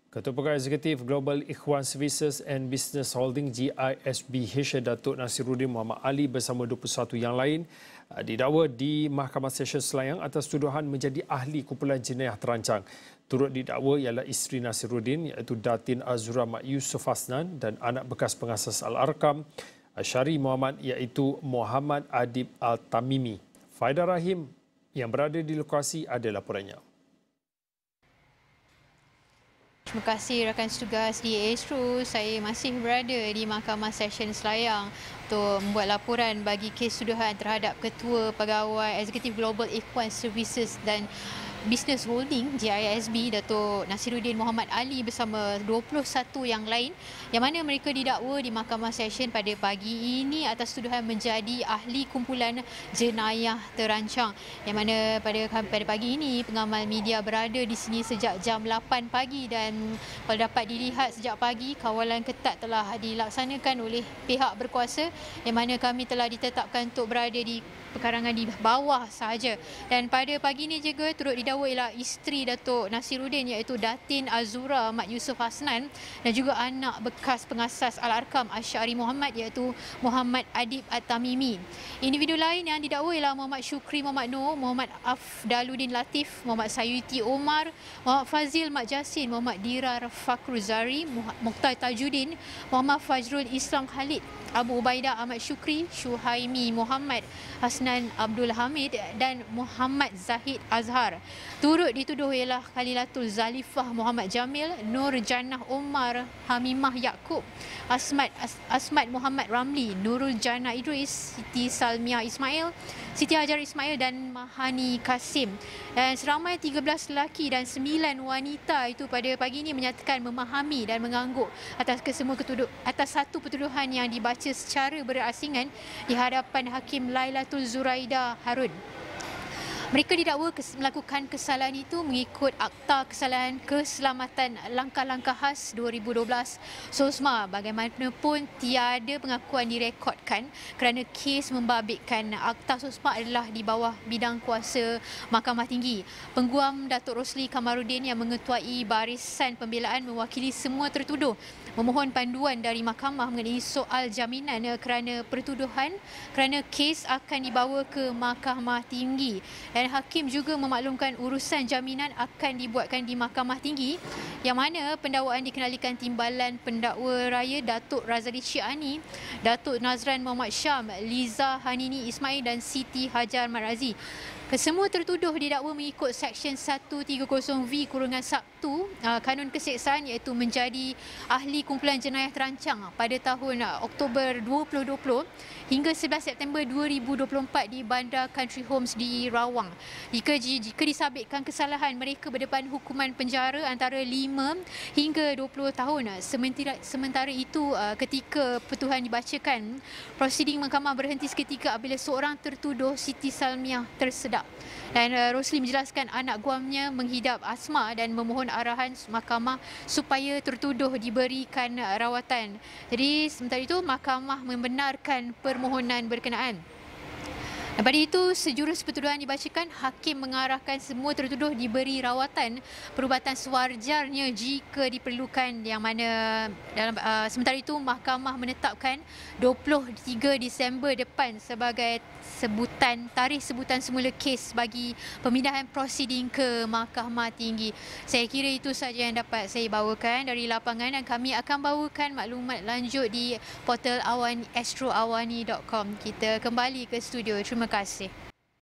Ketua Pegawai Eksekutif Global Ikhwan Services and Business Holding GISBH Datuk Nasiruddin Muhammad Ali bersama 21 yang lain didakwa di Mahkamah Session Selayang atas tuduhan menjadi ahli kumpulan jenayah terancang. Turut didakwa ialah isteri Nasiruddin iaitu Datin Azura Mak Yusof Hasnan dan anak bekas pengasas Al-Arkam Syari Muhammad iaitu Muhammad Adib Al-Tamimi. Faida Rahim yang berada di lokasi ada laporannya. Terima kasih rakan setugas di Astro. Saya masih berada di Mahkamah Session Selayang untuk membuat laporan bagi kes tuduhan terhadap Ketua Pegawai Eksekutif Global Ikhwan Services dan Business Holding GISB Datuk Nasiruddin Muhammad Ali bersama 21 yang lain yang mana mereka didakwa di Mahkamah Session pada pagi ini atas tuduhan menjadi ahli kumpulan jenayah terancang yang mana pada pagi ini pengamal media berada di sini sejak jam 8 pagi dan kalau dapat dilihat sejak pagi kawalan ketat telah dilaksanakan oleh pihak berkuasa yang mana kami telah ditetapkan untuk berada di perkarangan di bawah sahaja. Dan pada pagi ini juga turut didakwa ialah isteri Datuk Nasiruddin iaitu Datin Azura Mak Yusof Hasnan dan juga anak bekas pengasas Al-Arkam Syari Muhammad iaitu Muhammad Adib Al-Tamimi. Individu lain yang didakwa ialah Muhammad Syukri Muhammad Noor, Muhammad Afdaluddin Latif, Muhammad Sayuti Omar, Muhammad Fazil Mak Jasin, Muhammad Dirar Fakruzari, Mukhtar Tajuddin, Muhammad Fajrul Islam Khalid, Abu Ubaidah Ahmad Syukri, Syuhaimi Muhammad, Hasnan Abdul Hamid dan Muhammad Zahid Azhar. Turut dituduh ialah Khalilatul Zalifah Muhammad Jamil, Nur Jannah Omar, Hamimah Yaakob, Asmad Muhammad Ramli, Nurul Jannah Idris, Siti Salmiah Ismail, Siti Hajar Ismail dan Mahani Kasim. Dan seramai 13 lelaki dan 9 wanita itu pada pagi ini menyatakan memahami dan mengangguk atas satu pertuduhan yang dibaca secara berasingan di hadapan Hakim Lailatul Zuraida Harun. Mereka didakwa melakukan kesalahan itu mengikut Akta Kesalahan Keselamatan Langkah-Langkah Khas 2012 SOSMA. Bagaimanapun tiada pengakuan direkodkan kerana kes membabitkan Akta SOSMA adalah di bawah bidang kuasa Mahkamah Tinggi. Pengguam Datuk Rosli Kamaruddin yang mengetuai barisan pembelaan mewakili semua tertuduh memohon panduan dari mahkamah mengenai soal jaminan kerana kes akan dibawa ke Mahkamah Tinggi. Dan Hakim juga memaklumkan urusan jaminan akan dibuatkan di Mahkamah Tinggi yang mana pendakwaan dikenalikan Timbalan Pendakwa Raya Datuk Razali Syiani, Datuk Nazran Muhammad Syam, Liza Hanini Ismail dan Siti Hajar Marazi. Kesemua tertuduh didakwa mengikut Seksyen 130V-1 Kanun Keseksaan iaitu menjadi ahli kumpulan jenayah terancang pada tahun Oktober 2020 hingga 11 September 2024 di Bandar Country Homes di Rawang. Jika disabitkan kesalahan, mereka berdepan hukuman penjara antara 5 hingga 20 tahun. Sementara itu, ketika pertuduhan dibacakan, prosiding mahkamah berhenti seketika apabila seorang tertuduh Siti Salmiah tersedak. Dan Rosli menjelaskan anak guamnya menghidap asma dan memohon arahan mahkamah supaya tertuduh diberikan rawatan. Jadi sementara itu mahkamah membenarkan permohonan berkenaan. Pada itu, sejurus pertuduhan dibacakan, Hakim mengarahkan semua tertuduh diberi rawatan perubatan sewajarnya jika diperlukan yang mana sementara itu mahkamah menetapkan 23 Disember depan sebagai tarikh sebutan semula kes bagi pemindahan prosiding ke Mahkamah Tinggi. Saya kira itu saja yang dapat saya bawakan dari lapangan dan kami akan bawakan maklumat lanjut di portal astroawani.com. Kita kembali ke studio. Terima kasih.